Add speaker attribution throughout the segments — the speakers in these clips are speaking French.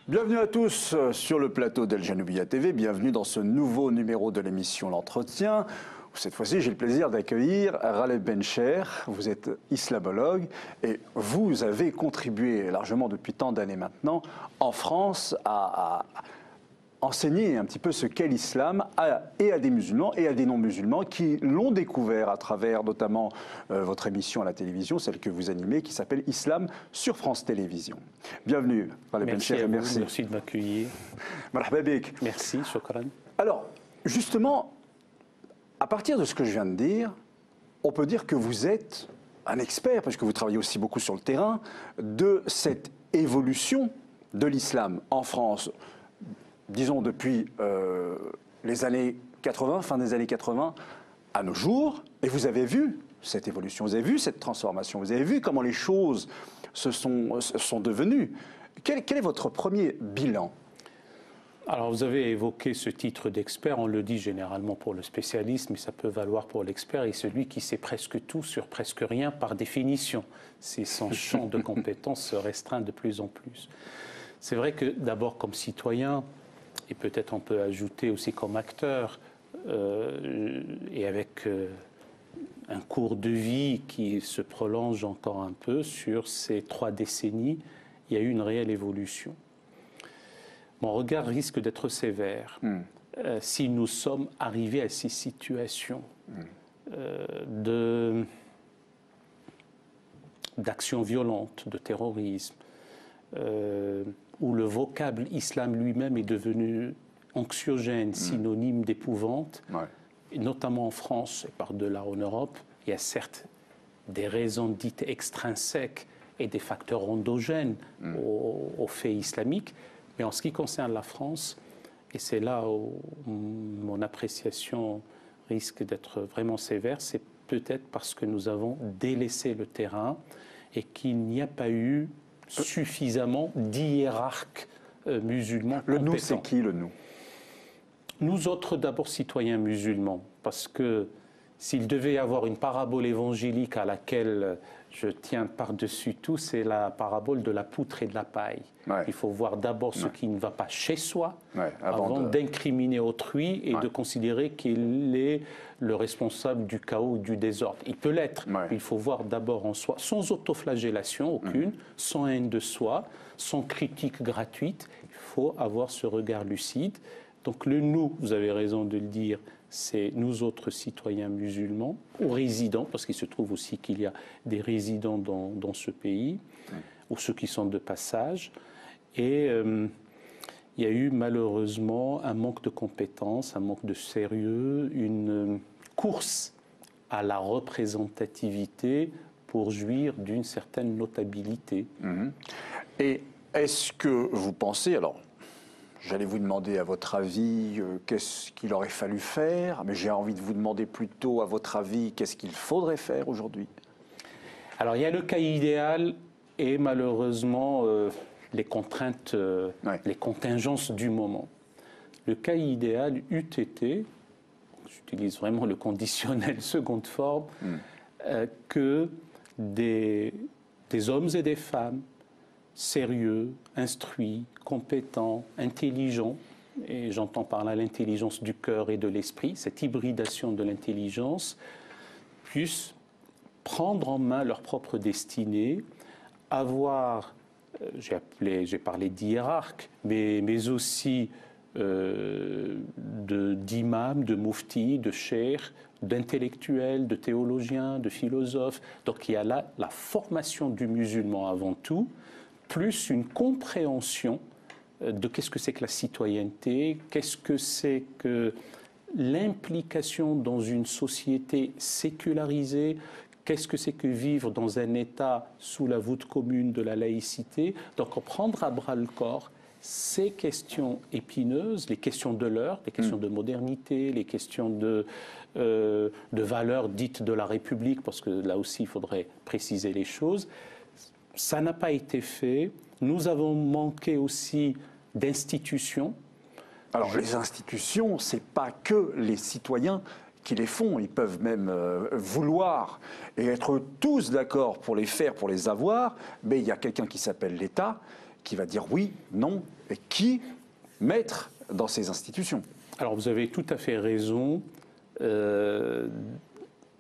Speaker 1: Bienvenue à tous sur le plateau d'El Janoubia TV, bienvenue dans ce nouveau numéro de l'émission L'Entretien. Cette fois-ci, j'ai le plaisir d'accueillir Ghaleb Bencher. Vous êtes islamologue et vous avez contribué largement depuis tant d'années maintenant en France à enseigner un petit peu ce qu'est l'islam et à des musulmans et à des non-musulmans qui l'ont découvert à travers notamment votre émission à la télévision, celle que vous animez, qui s'appelle Islam sur France Télévisions. Bienvenue, Ghaleb Bencher, et merci.
Speaker 2: Merci de m'accueillir.
Speaker 1: Marhaba bik.
Speaker 2: Merci, shukran.
Speaker 1: Alors, justement, à partir de ce que je viens de dire, on peut dire que vous êtes un expert, parce que vous travaillez aussi beaucoup sur le terrain, de cette évolution de l'islam en France, disons depuis les années 80, fin des années 80, à nos jours, et vous avez vu cette évolution, vous avez vu cette transformation, vous avez vu comment les choses se sont devenues. Quel est votre premier bilan ?
Speaker 2: Alors, vous avez évoqué ce titre d'expert, on le dit généralement pour le spécialiste, mais ça peut valoir pour l'expert et celui qui sait presque tout sur presque rien par définition. Si son champ de compétences se restreint de plus en plus. C'est vrai que d'abord comme citoyen, et peut-être on peut ajouter aussi comme acteur, et avec un cours de vie qui se prolonge encore un peu sur ces 3 décennies, il y a eu une réelle évolution. Mon regard risque d'être sévère si nous sommes arrivés à ces situations d'action violente, de terrorisme, où le vocable islam lui-même est devenu anxiogène, synonyme d'épouvante, et notamment en France et par-delà en Europe. Il y a certes des raisons dites extrinsèques et des facteurs endogènes aux faits islamiques, mais en ce qui concerne la France, et c'est là où mon appréciation risque d'être vraiment sévère, c'est peut-être parce que nous avons délaissé le terrain et qu'il n'y a pas eu suffisamment d'hiérarques musulmans compétents. Le nous, c'est qui le nous ? Nous autres, d'abord citoyens musulmans, parce que s'il devait y avoir une parabole évangélique à laquelle je tiens par-dessus tout, c'est la parabole de la poutre et de la paille. Ouais. Il faut voir d'abord ce qui ne va pas chez soi, avant d'incriminer autrui et de considérer qu'il est le responsable du chaos ou du désordre. Il peut l'être, mais il faut voir d'abord en soi, sans autoflagellation aucune, sans haine de soi, sans critique gratuite. Il faut avoir ce regard lucide. Donc le nous, vous avez raison de le dire, c'est nous autres citoyens musulmans, ou résidents, parce qu'il se trouve aussi qu'il y a des résidents dans ce pays, ou ceux qui sont de passage. Et il y a eu malheureusement un manque de compétences, un manque de sérieux, une course à la représentativité pour jouir d'une certaine notabilité.
Speaker 1: Et est-ce que vous pensez, alors j'allais vous demander à votre avis qu'est-ce qu'il aurait fallu faire, mais j'ai envie de vous demander plutôt à votre avis qu'est-ce qu'il faudrait faire aujourd'hui ?
Speaker 2: Alors il y a le cas idéal et malheureusement les contraintes, les contingences du moment. Le cas idéal eût été, j'utilise vraiment le conditionnel seconde forme, que des hommes et des femmes sérieux, instruits, compétents, intelligents, et j'entends par là l'intelligence du cœur et de l'esprit, cette hybridation de l'intelligence, puissent prendre en main leur propre destinée, avoir, j'ai parlé d'hiérarques, mais aussi d'imams, de mouftis, de cheikhs, d'intellectuels, de théologiens, de philosophes. Donc il y a là la formation du musulman avant tout, plus une compréhension de qu'est-ce que c'est que la citoyenneté, qu'est-ce que c'est que l'implication dans une société sécularisée, qu'est-ce que c'est que vivre dans un État sous la voûte commune de la laïcité. Donc prendre à bras le corps ces questions épineuses, les questions de l'heure, les questions de modernité, les questions de valeurs dites de la République, parce que là aussi il faudrait préciser les choses. Ça n'a pas été fait. Nous avons manqué aussi d'institutions.
Speaker 1: Alors les institutions, ce n'est pas que les citoyens qui les font. Ils peuvent même vouloir et être tous d'accord pour les faire, pour les avoir, mais il y a quelqu'un qui s'appelle l'État qui va dire oui, non, et qui mettre dans ces institutions.
Speaker 2: Alors vous avez tout à fait raison de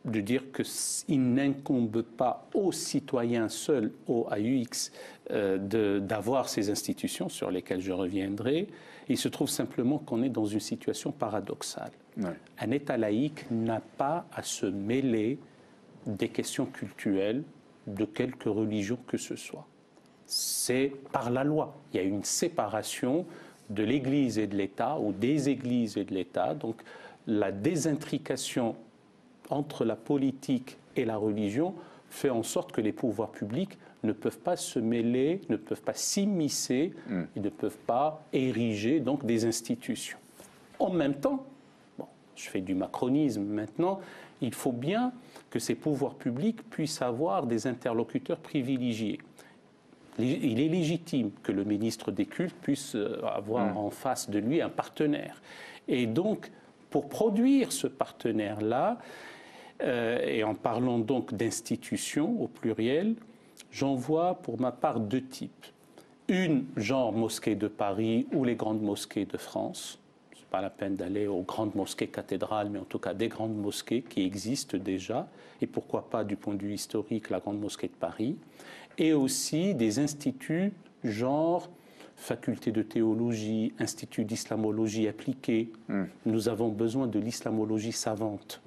Speaker 2: dire qu'il n'incombe pas aux citoyens seuls, aux AUX, d'avoir ces institutions sur lesquelles je reviendrai. Il se trouve simplement qu'on est dans une situation paradoxale. Ouais. Un État laïque n'a pas à se mêler des questions cultuelles de quelque religion que ce soit. C'est par la loi. Il y a une séparation de l'Église et de l'État, ou des Églises et de l'État. Donc la désintrication entre la politique et la religion fait en sorte que les pouvoirs publics ne peuvent pas se mêler, ne peuvent pas s'immiscer, ils ne peuvent pas ériger donc des institutions. En même temps, bon, je fais du macronisme maintenant, il faut bien que ces pouvoirs publics puissent avoir des interlocuteurs privilégiés. Il est légitime que le ministre des Cultes puisse avoir en face de lui un partenaire. Et donc, pour produire ce partenaire-là, et en parlant donc d'institutions au pluriel, j'en vois pour ma part deux types. Une, genre mosquée de Paris ou les grandes mosquées de France. Ce n'est pas la peine d'aller aux grandes mosquées cathédrales, mais en tout cas des grandes mosquées qui existent déjà. Et pourquoi pas, du point de vue historique, la grande mosquée de Paris. Et aussi des instituts genre faculté de théologie, institut d'islamologie appliquée. Nous avons besoin de l'islamologie savante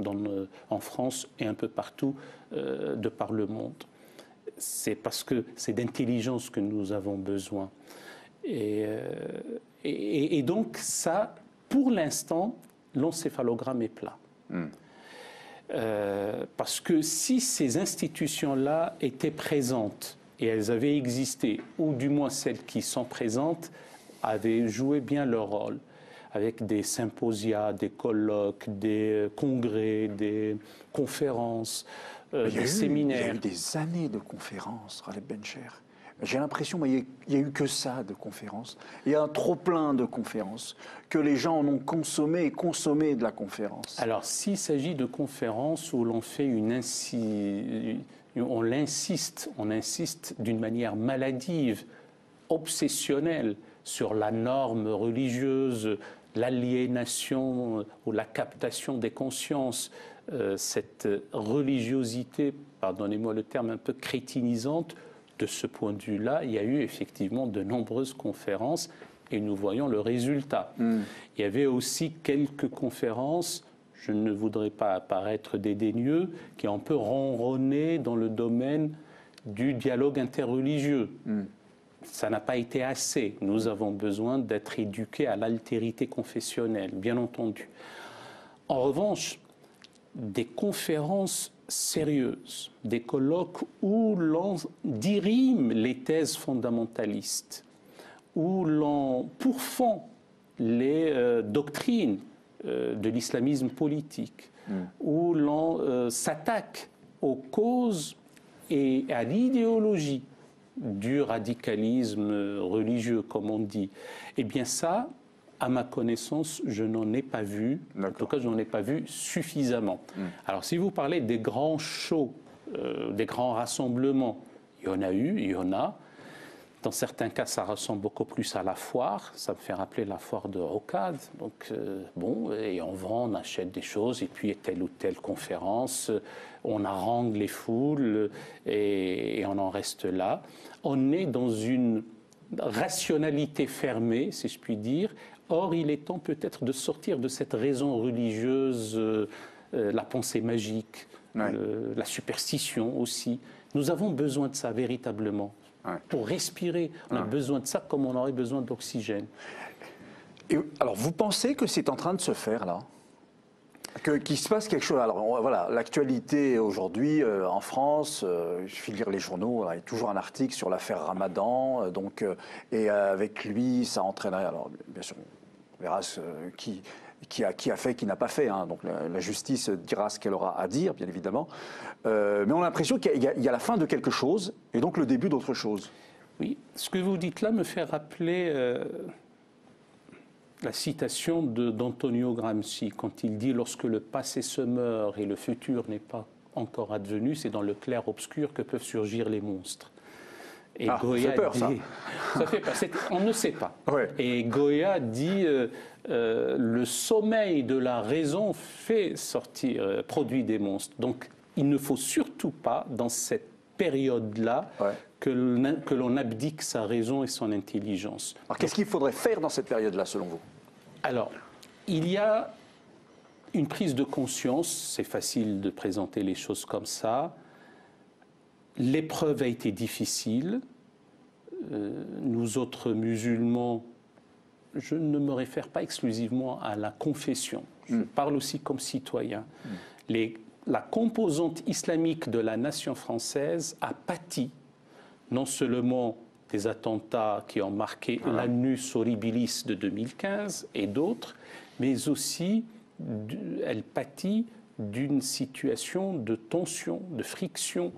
Speaker 2: en France et un peu partout de par le monde. C'est parce que c'est d'intelligence que nous avons besoin. Et donc ça, pour l'instant, l'encéphalogramme est plat. Parce que si ces institutions-là étaient présentes, et elles avaient existé, ou du moins celles qui sont présentes avaient joué bien leur rôle, avec des symposia, des colloques, des congrès, des conférences, des séminaires.
Speaker 1: Il y a eu des années de conférences, Ghaleb Bencher. J'ai l'impression qu'il n'y a eu que ça de conférences. Il y a un trop-plein de conférences, que les gens en ont consommé et consommé de la conférence.
Speaker 2: Alors, s'il s'agit de conférences où l'on fait on insiste d'une manière maladive, obsessionnelle sur la norme religieuse, l'aliénation ou la captation des consciences, cette religiosité, pardonnez-moi le terme un peu crétinisante, de ce point de vue-là, il y a eu effectivement de nombreuses conférences et nous voyons le résultat. Il y avait aussi quelques conférences, je ne voudrais pas paraître dédaigneux, qui ont un peu ronronné dans le domaine du dialogue interreligieux. Ça n'a pas été assez. Nous avons besoin d'être éduqués à l'altérité confessionnelle, bien entendu. En revanche, des conférences sérieuses, des colloques où l'on dirime les thèses fondamentalistes, où l'on pourfend les doctrines de l'islamisme politique, où l'on s'attaque aux causes et à l'idéologie du radicalisme religieux, comme on dit. Eh bien ça, à ma connaissance, je n'en ai pas vu. En tout cas, je n'en ai pas vu suffisamment. Alors, si vous parlez des grands shows, des grands rassemblements, il y en a eu, il y en a. Dans certains cas, ça ressemble beaucoup plus à la foire. Ça me fait rappeler la foire de Rocade. Donc, bon, et on vend, on achète des choses, et puis telle ou telle conférence, on harangue les foules, et on en reste là. On est dans une rationalité fermée, si je puis dire. Or, il est temps peut-être de sortir de cette raison religieuse, la pensée magique, la superstition aussi. Nous avons besoin de ça véritablement. Pour respirer, on a besoin de ça comme on aurait besoin d'oxygène.
Speaker 1: Alors, vous pensez que c'est en train de se faire, là ? Qu'il se passe quelque chose. Alors, voilà, l'actualité aujourd'hui en France, il suffit de lire les journaux, il y a toujours un article sur l'affaire Ramadan, et avec lui, ça entraînerait. Alors, bien sûr, on verra qui a fait, qui n'a pas fait. Hein. Donc la justice dira ce qu'elle aura à dire, bien évidemment. Mais on a l'impression qu'il y a la fin de quelque chose et donc le début d'autre chose.
Speaker 2: Oui, ce que vous dites là me fait rappeler la citation d'Antonio Gramsci, quand il dit « Lorsque le passé se meurt et le futur n'est pas encore advenu, c'est dans le clair-obscur que peuvent surgir les monstres. » Et Goya
Speaker 1: ça fait peur,
Speaker 2: dit, ça fait peur. On ne sait pas.
Speaker 1: Ouais.
Speaker 2: Et Goya dit le sommeil de la raison fait sortir, produit des monstres. Donc, il ne faut surtout pas, dans cette période-là, que l'on abdique sa raison et son intelligence.
Speaker 1: Alors, qu'est-ce qu'il faudrait faire dans cette période-là, selon vous?
Speaker 2: Alors, il y a une prise de conscience. C'est facile de présenter les choses comme ça. L'épreuve a été difficile. Nous autres musulmans, je ne me réfère pas exclusivement à la confession. Je parle aussi comme citoyen. La composante islamique de la nation française a pâti non seulement des attentats qui ont marqué l'annus horribilis de 2015 et d'autres, mais aussi elle pâtit d'une situation de tension, de friction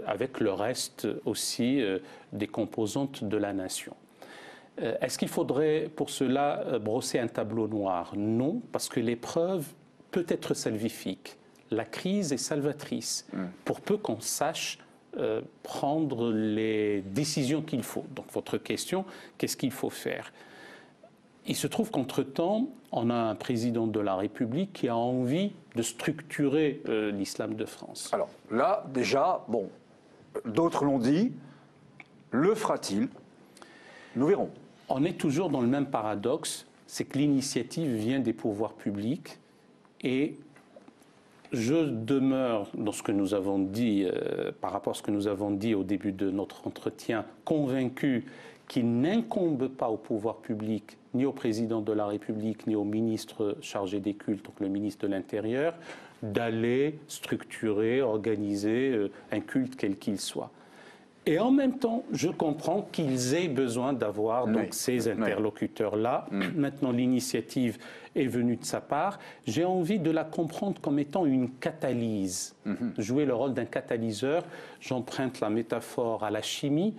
Speaker 2: avec le reste aussi des composantes de la nation. Est-ce qu'il faudrait pour cela brosser un tableau noir? Non, parce que l'épreuve peut être salvifique. La crise est salvatrice, pour peu qu'on sache prendre les décisions qu'il faut. Donc votre question, qu'est-ce qu'il faut faire? Il se trouve qu'entre-temps, on a un président de la République qui a envie de structurer l'islam de France.
Speaker 1: Alors là, déjà, bon, d'autres l'ont dit, le fera-t-il? Nous verrons.
Speaker 2: On est toujours dans le même paradoxe, c'est que l'initiative vient des pouvoirs publics et je demeure, dans ce que nous avons dit, par rapport à ce que nous avons dit au début de notre entretien, convaincu qu'il n'incombe pas au pouvoir public, ni au président de la République, ni au ministre chargé des cultes, donc le ministre de l'Intérieur, d'aller structurer, organiser un culte quel qu'il soit. Et en même temps, je comprends qu'ils aient besoin d'avoir donc ces interlocuteurs-là. Maintenant, l'initiative est venue de sa part. J'ai envie de la comprendre comme étant une catalyse, jouer le rôle d'un catalyseur. J'emprunte la métaphore à la chimie.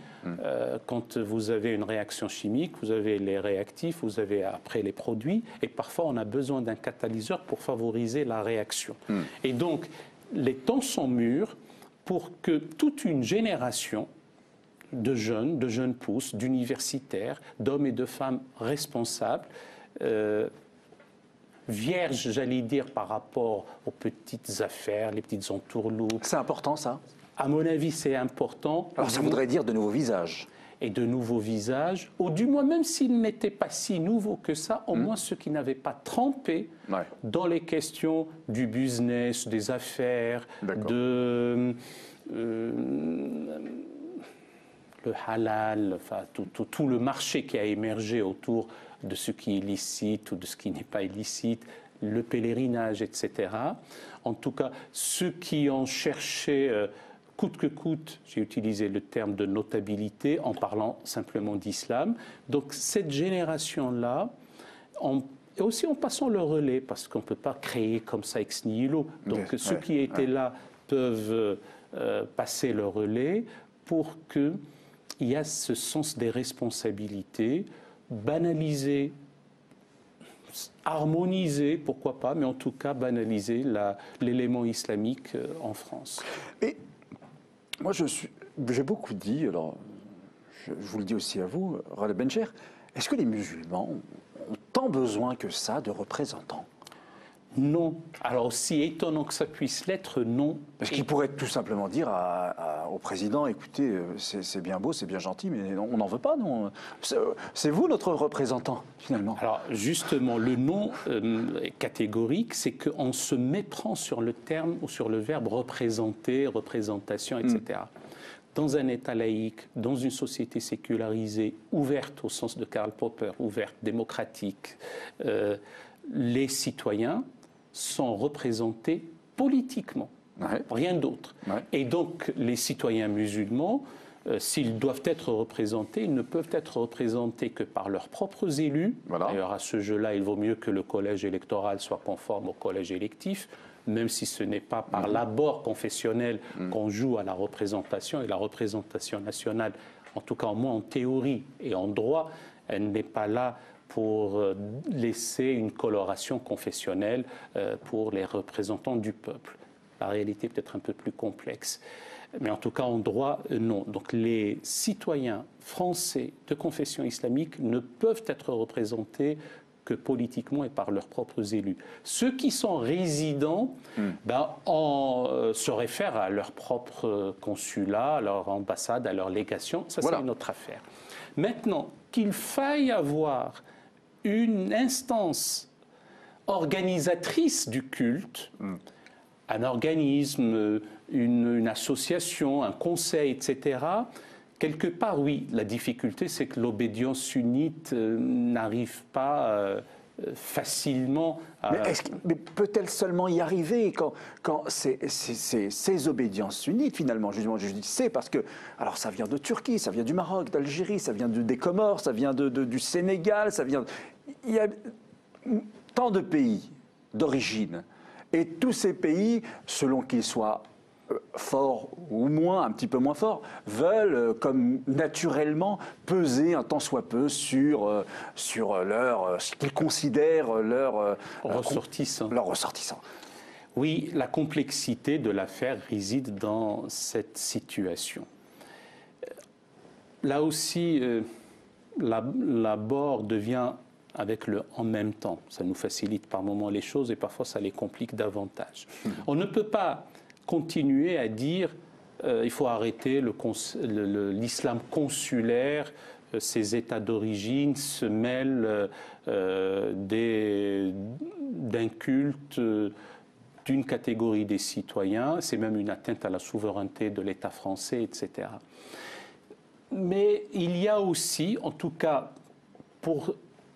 Speaker 2: Quand vous avez une réaction chimique, vous avez les réactifs, vous avez après les produits, et parfois on a besoin d'un catalyseur pour favoriser la réaction. Et donc, les temps sont mûrs pour que toute une génération de jeunes pousses, d'universitaires, d'hommes et de femmes responsables, vierges, j'allais dire, par rapport aux petites affaires, les petites entourloupes.
Speaker 1: C'est important, ça?
Speaker 2: À mon avis, c'est important.
Speaker 1: Alors, ça voudrait dire de nouveaux visages.
Speaker 2: Et de nouveaux visages, ou du moins, même s'ils n'étaient pas si nouveaux que ça, au moins ceux qui n'avaient pas trempé dans les questions du business, des affaires, de... le halal, enfin, tout le marché qui a émergé autour de ce qui est licite ou de ce qui n'est pas illicite, le pèlerinage, etc. En tout cas, ceux qui ont cherché, coûte que coûte, j'ai utilisé le terme de notabilité en parlant simplement d'islam. Donc cette génération-là, et aussi en passant le relais, parce qu'on ne peut pas créer comme ça ex nihilo. Donc ceux qui étaient là peuvent passer le relais pour qu'il y ait ce sens des responsabilités, banaliser, harmoniser, pourquoi pas, mais en tout cas banaliser l'élément islamique en France.
Speaker 1: Et moi, j'ai beaucoup dit, alors je vous le dis aussi à vous, Ghaleb Bencher, est-ce que les musulmans ont tant besoin que ça de représentants?
Speaker 2: Non. Alors, aussi étonnant que ça puisse l'être, non.
Speaker 1: Parce qu'il pourrait tout simplement dire au président, écoutez, c'est bien beau, c'est bien gentil, mais on n'en veut pas, non. C'est vous notre représentant, finalement.
Speaker 2: Alors, justement, le non catégorique, c'est qu'on se méprend sur le terme ou sur le verbe représenter, représentation, etc. Dans un État laïque, dans une société sécularisée, ouverte au sens de Karl Popper, ouverte, démocratique, les citoyens sont représentés politiquement, rien d'autre. Et donc, les citoyens musulmans, s'ils doivent être représentés, ils ne peuvent être représentés que par leurs propres élus. D'ailleurs, à ce jeu-là, il vaut mieux que le collège électoral soit conforme au collège électif, même si ce n'est pas par l'abord confessionnel qu'on joue à la représentation. Et la représentation nationale, en tout cas au moins en théorie et en droit, elle n'est pas là pour laisser une coloration confessionnelle pour les représentants du peuple. La réalité est peut-être un peu plus complexe. Mais en tout cas, en droit, non. Donc les citoyens français de confession islamique ne peuvent être représentés que politiquement et par leurs propres élus. Ceux qui sont résidents se réfèrent à leur propre consulat, à leur ambassade, à leur légation. Ça, c'est une autre affaire. Maintenant, qu'il faille avoir une instance organisatrice du culte, un organisme, une association, un conseil, etc., quelque part, oui. La difficulté, c'est que l'obédience sunnite n'arrive pas facilement à...
Speaker 1: Mais peut-elle seulement y arriver quand ces obédiences sunnites, finalement, justement, je dis c'est parce que, alors ça vient de Turquie, ça vient du Maroc, d'Algérie, ça vient des Comores, ça vient du Sénégal, ça vient... Il y a tant de pays d'origine. Et tous ces pays, selon qu'ils soient forts ou moins, un petit peu moins forts, veulent, comme naturellement, peser un tant soit peu sur ce qu'ils considèrent leurs ressortissants.
Speaker 2: Oui, la complexité de l'affaire réside dans cette situation. Là aussi, l'abord devient avec le « en même temps ». Ça nous facilite par moments les choses et parfois ça les complique davantage. On ne peut pas continuer à dire il faut arrêter l'islam consulaire, ces États d'origine se mêlent d'un culte d'une catégorie des citoyens, c'est même une atteinte à la souveraineté de l'État français, etc. Mais il y a aussi, en tout cas pour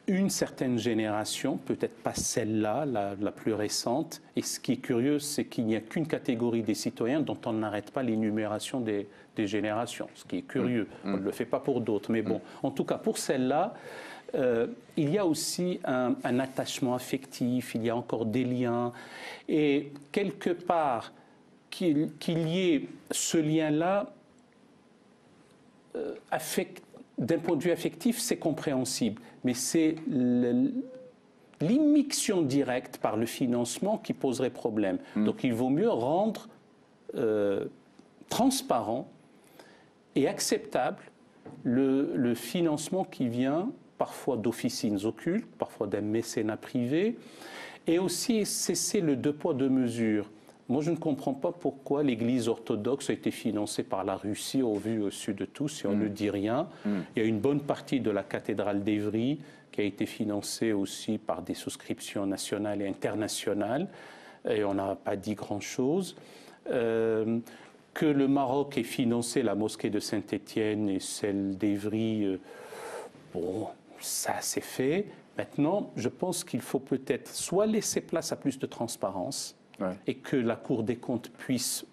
Speaker 2: une certaine génération, peut-être pas celle-là, la plus récente, et ce qui est curieux, c'est qu'il n'y a qu'une catégorie des citoyens dont on n'arrête pas l'énumération des générations, ce qui est curieux. On ne le fait pas pour d'autres, mais bon, en tout cas pour celle-là, il y a aussi un attachement affectif, il y a encore des liens, et quelque part, qu'il y ait ce lien-là, d'un point de vue affectif, c'est compréhensible, mais c'est l'immixtion directe par le financement qui poserait problème. Donc il vaut mieux rendre transparent et acceptable le financement qui vient parfois d'officines occultes, parfois d'un mécénat privé, et aussi cesser le deux poids deux mesures. Moi, je ne comprends pas pourquoi l'Église orthodoxe a été financée par la Russie au vu au sud de tous, et on ne dit rien. Il y a une bonne partie de la cathédrale d'Évry qui a été financée aussi par des souscriptions nationales et internationales, et on n'a pas dit grand-chose. Que le Maroc ait financé la mosquée de Saint-Étienne et celle d'Évry, bon, ça c'est fait. Maintenant, je pense qu'il faut peut-être soit laisser place à plus de transparence, et que la Cour des comptes puisse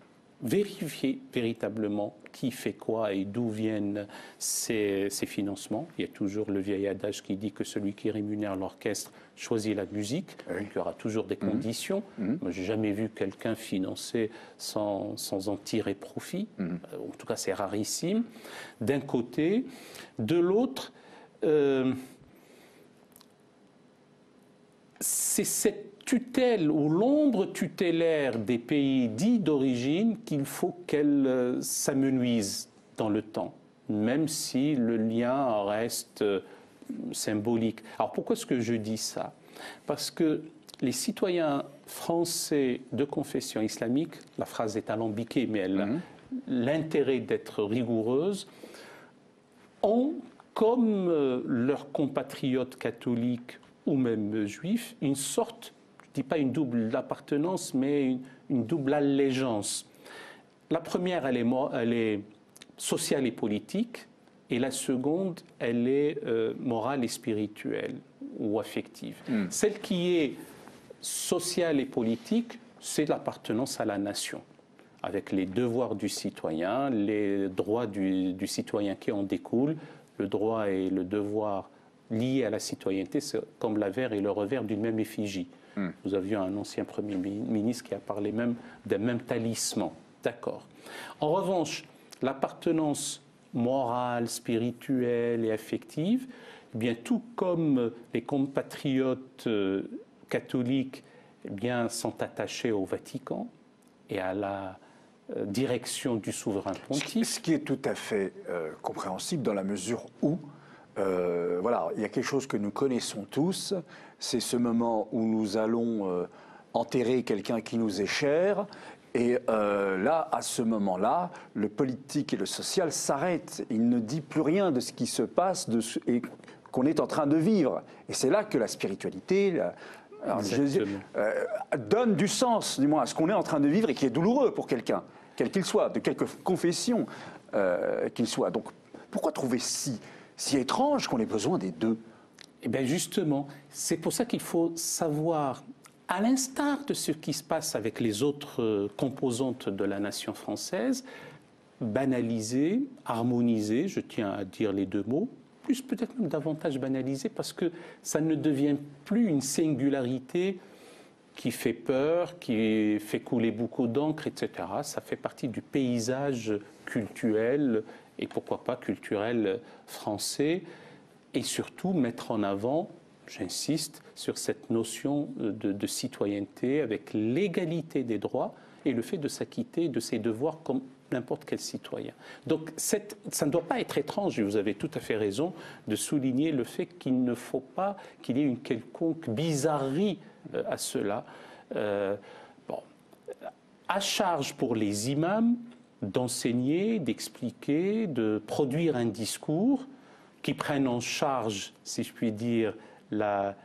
Speaker 2: vérifier véritablement qui fait quoi et d'où viennent ces financements. Il y a toujours le vieil adage qui dit que celui qui rémunère l'orchestre choisit la musique. Donc il y aura toujours des conditions. Moi, je n'ai jamais vu quelqu'un financer sans en tirer profit. En tout cas, c'est rarissime. D'un côté. De l'autre, c'est cette tutelle ou l'ombre tutélaire des pays dits d'origine qu'il faut qu'elle s'amenuise dans le temps, même si le lien reste symbolique. Alors pourquoi est-ce que je dis ça? Parce que les citoyens français de confession islamique, la phrase est alambiquée, mais elle a l'intérêt d'être rigoureuse, ont, comme leurs compatriotes catholiques ou même juifs, une sorte, je ne dis pas une double appartenance, mais une double allégeance. La première, elle est sociale et politique, et la seconde, elle est morale et spirituelle ou affective. Celle qui est sociale et politique, c'est l'appartenance à la nation, avec les devoirs du citoyen, les droits du citoyen qui en découlent, le droit et le devoir liés à la citoyenneté, c'est comme l'avers et le revers d'une même effigie. Nous avions un ancien Premier ministre qui a parlé même d'un même talisman. D'accord. En revanche, l'appartenance morale, spirituelle et affective, eh bien, tout comme les compatriotes catholiques eh bien, sont attachés au Vatican et à la direction du souverain pontife.
Speaker 1: Ce qui est tout à fait compréhensible dans la mesure où, voilà, il y a quelque chose que nous connaissons tous, c'est ce moment où nous allons enterrer quelqu'un qui nous est cher. Et là, à ce moment-là, le politique et le social s'arrêtent. Il ne dit plus rien de ce qui se passe et qu'on est en train de vivre. Et c'est là que la spiritualité donne du sens, du moins, à ce qu'on est en train de vivre et qui est douloureux pour quelqu'un, quel qu'il soit, de quelque confession qu'il soit. Donc, pourquoi trouver si étrange qu'on ait besoin des deux?
Speaker 2: Eh bien, justement, c'est pour ça qu'il faut savoir, à l'instar de ce qui se passe avec les autres composantes de la nation française, banaliser, harmoniser, je tiens à dire les deux mots, plus peut-être même davantage banaliser, parce que ça ne devient plus une singularité qui fait peur, qui fait couler beaucoup d'encre, etc. Ça fait partie du paysage culturel, et pourquoi pas culturel français, et surtout mettre en avant, j'insiste, sur cette notion de citoyenneté avec l'égalité des droits et le fait de s'acquitter de ses devoirs comme n'importe quel citoyen. Donc ça ne doit pas être étrange, et vous avez tout à fait raison de souligner le fait qu'il ne faut pas qu'il y ait une quelconque bizarrerie à cela. Bon, à charge pour les imams d'enseigner, d'expliquer, de produire un discours qui prenne en charge, si je puis dire, la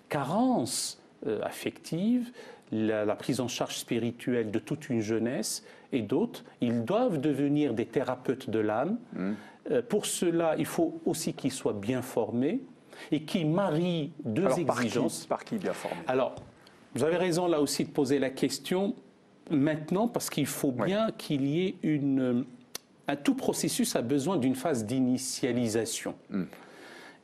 Speaker 2: carence affective, la prise en charge spirituelle de toute une jeunesse et d'autres. Ils doivent devenir des thérapeutes de l'âme. Pour cela, il faut aussi qu'ils soient bien formés et qu'ils marient deux exigences.
Speaker 1: Par qui bien formés?
Speaker 2: Alors, vous avez raison là aussi de poser la question maintenant, parce qu'il faut bien qu'il y ait tout processus a besoin d'une phase d'initialisation.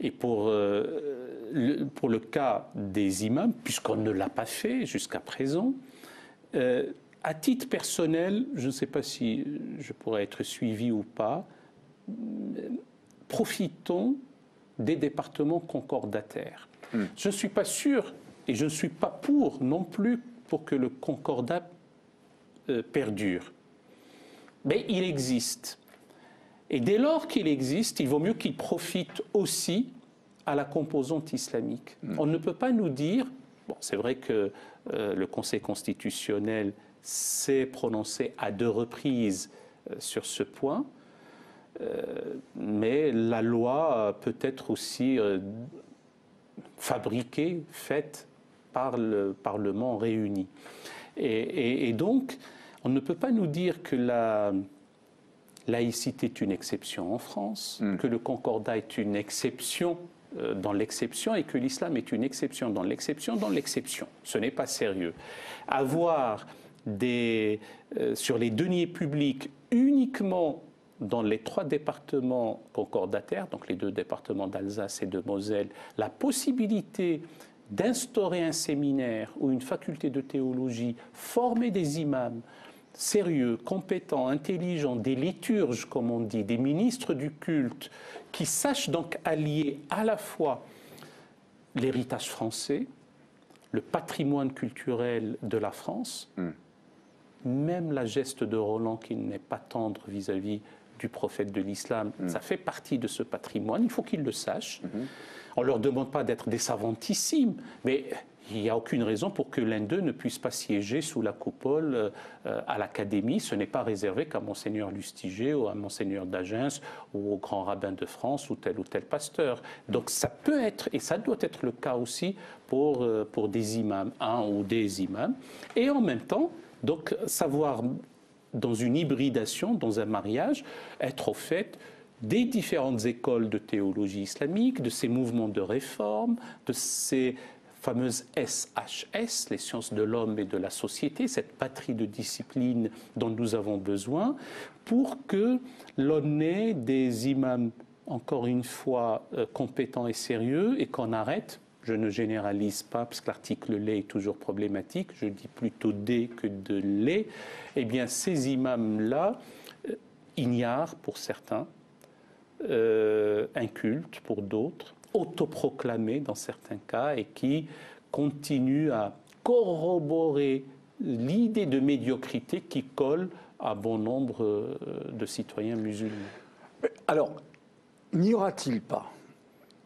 Speaker 2: Et pour le cas des imams, puisqu'on ne l'a pas fait jusqu'à présent, à titre personnel, je ne sais pas si je pourrais être suivi ou pas, profitons des départements concordataires. Je ne suis pas sûr, et je ne suis pas pour non plus pour que le concordat perdure. Mais il existe. Et dès lors qu'il existe, il vaut mieux qu'il profite aussi à la composante islamique. On ne peut pas nous dire, bon, c'est vrai que le Conseil constitutionnel s'est prononcé à 2 reprises sur ce point, mais la loi peut être aussi fabriquée, faite par le Parlement réuni. Et donc, on ne peut pas nous dire que la laïcité est une exception en France, que le concordat est une exception dans l'exception et que l'islam est une exception dans l'exception dans l'exception. Ce n'est pas sérieux. Avoir sur les deniers publics uniquement dans les 3 départements concordataires, donc les 2 départements d'Alsace et de Moselle, la possibilité d'instaurer un séminaire ou une faculté de théologie, former des imams sérieux, compétents, intelligents, des liturges, comme on dit, des ministres du culte, qui sachent donc allier à la fois l'héritage français, le patrimoine culturel de la France, même la geste de Roland qui n'est pas tendre vis-à-vis du prophète de l'islam, ça fait partie de ce patrimoine, il faut qu'ils le sachent. On ne leur demande pas d'être des savantissimes, mais il n'y a aucune raison pour que l'un d'eux ne puisse pas siéger sous la coupole à l'Académie. Ce n'est pas réservé qu'à Monseigneur Lustiger ou à Monseigneur d'Agens ou au grand rabbin de France ou tel pasteur. Donc ça peut être, et ça doit être le cas aussi pour des imams, un ou des imams. Et en même temps, donc savoir, dans une hybridation, dans un mariage, être au fait des différentes écoles de théologie islamique, de ces mouvements de réforme, de ces fameuses SHS, les sciences de l'homme et de la société, cette patrie de discipline dont nous avons besoin, pour que l'on ait des imams, encore une fois, compétents et sérieux, et qu'on arrête, je ne généralise pas, parce que l'article « les » est toujours problématique, je dis plutôt « des » que de « les », eh bien ces imams-là, ignares pour certains, inculte pour d'autres, autoproclamé dans certains cas, et qui continue à corroborer l'idée de médiocrité qui colle à bon nombre de citoyens musulmans.
Speaker 1: Alors, n'y aura-t-il pas,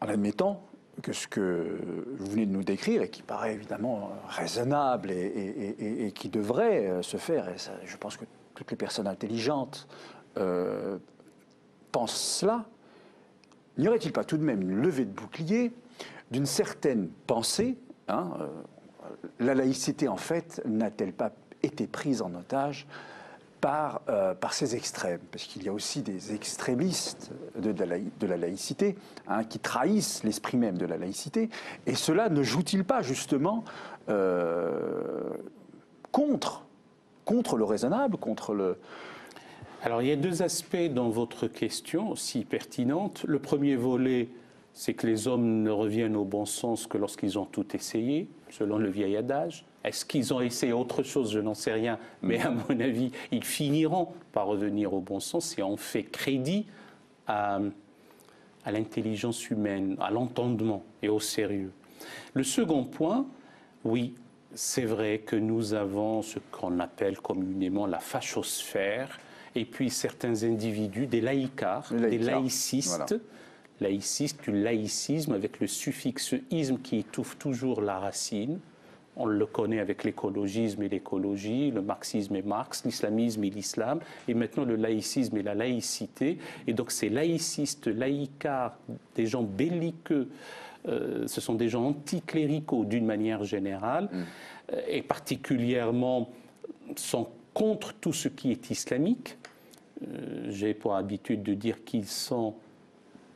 Speaker 1: en admettant que ce que vous venez de nous décrire, et qui paraît évidemment raisonnable et qui devrait se faire, et ça, je pense que toutes les personnes intelligentes pensent cela, n'y aurait-il pas tout de même une levée de bouclier d'une certaine pensée, hein, la laïcité, en fait, n'a-t-elle pas été prise en otage par ces extrêmes? Parce qu'il y a aussi des extrémistes de la laïcité, hein, qui trahissent l'esprit même de la laïcité. Et cela ne joue-t-il pas justement contre le raisonnable, contre le...
Speaker 2: Alors il y a deux aspects dans votre question aussi pertinente. Le premier volet, c'est que les hommes ne reviennent au bon sens que lorsqu'ils ont tout essayé, selon le vieil adage. Est-ce qu'ils ont essayé autre chose? Je n'en sais rien. Mais à mon avis, ils finiront par revenir au bon sens si on fait crédit à l'intelligence humaine, à l'entendement et au sérieux. Le second point, oui, c'est vrai que nous avons ce qu'on appelle communément la fachosphère, et puis certains individus, des laïcards, des laïcistes, voilà. Laïcistes, du laïcisme avec le suffixe isme qui étouffe toujours la racine. On le connaît avec l'écologisme et l'écologie, le marxisme et Marx, l'islamisme et l'islam, et maintenant le laïcisme et la laïcité. Et donc ces laïcistes, laïcards, des gens belliqueux, ce sont des gens anticléricaux d'une manière générale, et particulièrement sont contre tout ce qui est islamique. J'ai pour habitude de dire qu'ils sont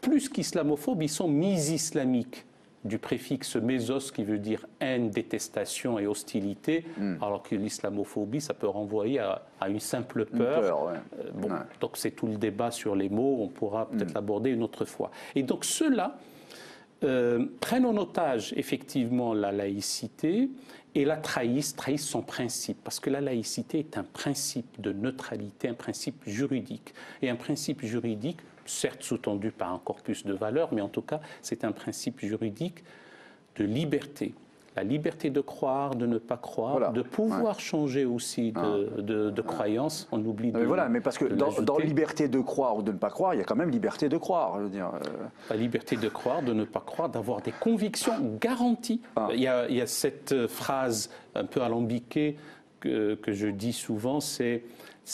Speaker 2: plus qu'islamophobes, ils sont mis-islamiques, du préfixe mésos qui veut dire haine, détestation et hostilité, alors que l'islamophobie, ça peut renvoyer à une simple peur. Ouais. Donc c'est tout le débat sur les mots, on pourra peut-être l'aborder une autre fois. Et donc ceux-là prennent en otage effectivement la laïcité et la trahissent son principe, parce que la laïcité est un principe de neutralité, un principe juridique. Et un principe juridique, certes sous-tendu par un corpus de valeurs, mais en tout cas, c'est un principe juridique de liberté. La liberté de croire, de ne pas croire, voilà. De pouvoir changer aussi de croyance. On oublie de...
Speaker 1: Voilà, mais parce que dans liberté de croire ou de ne pas croire, il y a quand même liberté de croire. Je veux dire,
Speaker 2: La liberté de croire, de ne pas croire, d'avoir des convictions garanties. Il y a cette phrase un peu alambiquée que je dis souvent, c'est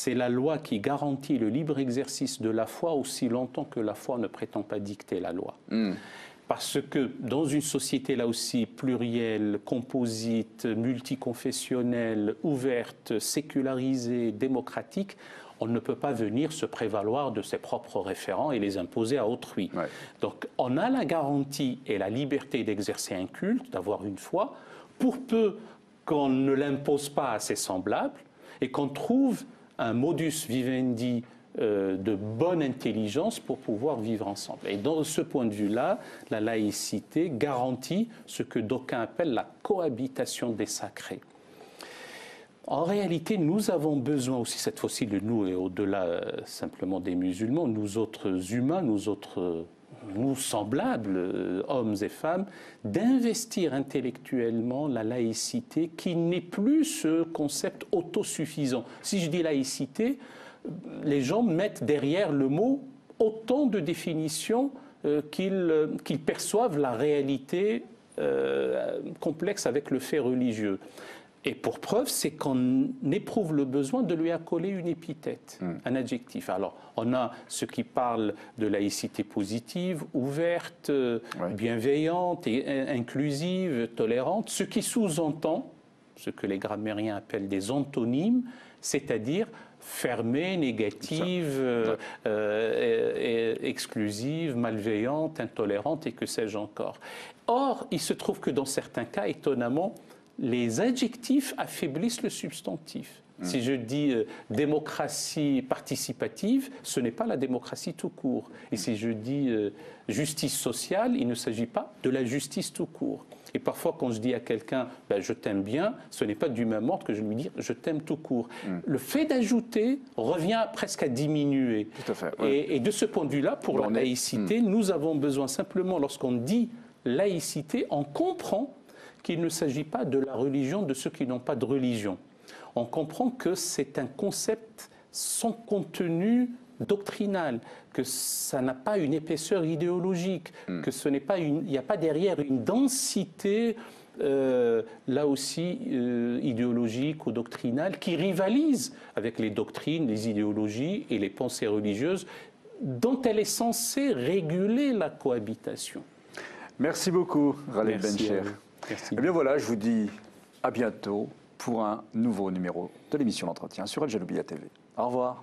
Speaker 2: la loi qui garantit le libre exercice de la foi aussi longtemps que la foi ne prétend pas dicter la loi. Parce que dans une société là aussi plurielle, composite, multiconfessionnelle, ouverte, sécularisée, démocratique, on ne peut pas venir se prévaloir de ses propres référents et les imposer à autrui. Ouais. Donc on a la garantie et la liberté d'exercer un culte, d'avoir une foi, pour peu qu'on ne l'impose pas à ses semblables et qu'on trouve un modus vivendi de bonne intelligence pour pouvoir vivre ensemble. Et dans ce point de vue-là, la laïcité garantit ce que d'aucuns appellent la cohabitation des sacrés. En réalité, nous avons besoin aussi, cette fois-ci, de nous, et au-delà simplement des musulmans, nous autres humains, nous semblables, hommes et femmes, d'investir intellectuellement la laïcité qui n'est plus ce concept autosuffisant. Si je dis laïcité, les gens mettent derrière le mot autant de définitions qu'ils perçoivent la réalité complexe avec le fait religieux. Et pour preuve, c'est qu'on éprouve le besoin de lui accoler une épithète, un adjectif. Alors, on a ceux qui parlent de laïcité positive, ouverte, bienveillante, et inclusive, tolérante, ce qui sous-entend ce que les grammairiens appellent des antonymes, c'est-à-dire fermée, négative, exclusive, malveillante, intolérante et que sais-je encore. Or, il se trouve que dans certains cas, étonnamment, les adjectifs affaiblissent le substantif. Si je dis démocratie participative, ce n'est pas la démocratie tout court. Et si je dis justice sociale, il ne s'agit pas de la justice tout court. Et parfois, quand je dis à quelqu'un ben, « je t'aime bien », ce n'est pas du même ordre que je lui dis « je t'aime tout court ». Le fait d'ajouter revient presque à diminuer.
Speaker 1: Tout à fait.
Speaker 2: Et de ce point de vue-là, pour la laïcité, nous avons besoin simplement, lorsqu'on dit laïcité, on comprend qu'il ne s'agit pas de la religion de ceux qui n'ont pas de religion. On comprend que c'est un concept sans contenu doctrinal, que ça n'a pas une épaisseur idéologique, que ce n'est pas il n'y a pas derrière une densité là aussi idéologique ou doctrinale qui rivalise avec les doctrines, les idéologies et les pensées religieuses dont elle est censée réguler la cohabitation.
Speaker 1: Merci beaucoup, Ghaleb Bencher.
Speaker 2: Merci.
Speaker 1: Eh bien voilà, je vous dis à bientôt pour un nouveau numéro de l'émission L'Entretien sur Al Janoubia TV. Au revoir.